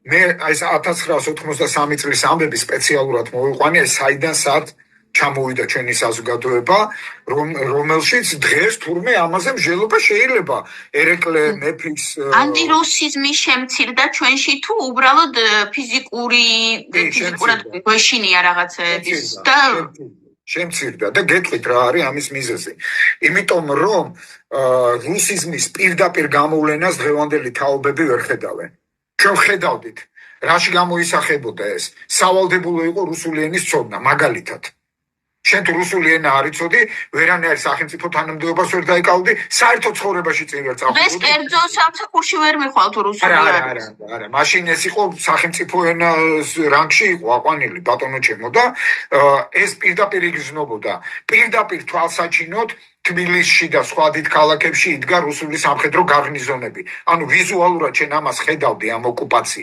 მე ეს 1983 წლის ამბები სპეციალურად მოვიყვანე, საიდან სად ჩამოვიდა ჩვენი საზოგადოება, რომელშიც დღეს თურმე ამაზე მსჯელობა შეიძლება ერეკლე მეფის ანტირუსიზმი შემცირდა ჩვენში თუ უბრალოდ ფიზიკურად გვეშინია რაღაცების და შემცირდა და გეტყვით რა არის ამის მიზეზი. იმიტომ რომ რუსიზმის პირდაპირ გამოვლენას დღევანდელი თაობები ვერ ხედავენ. ჩვენ ხედავდით, რაში გამოისახებოდა ეს. სავალდებულო იყო რუსული ენის ცოდნა, მაგალითად. შენ თუ რუსული ენა არ იცოდი, ვერანაირ სახელმწიფო თანამდებობას ვერ დაიკავდი, საერთოდ ცხოვრებაში წინ ვერ წავხვიდე. ეს კერძო სამსახურში ვერ მიხვალ თუ რუსული არა, მაშინ ეს იყო სახელმწიფო ენას რანგში იყო აყვანილი ბატონო ჩემო და ეს პირდაპირ იგრძნობოდა. პირდაპირ თვალსაჩინოდ თბილისში და სხვა დიდ ქალაქებში იდგა რუსული სამხედრო გარნიზონები. ანუ ვიზუალურად შენ ამას ხედავდი ამ ოკუპაციას.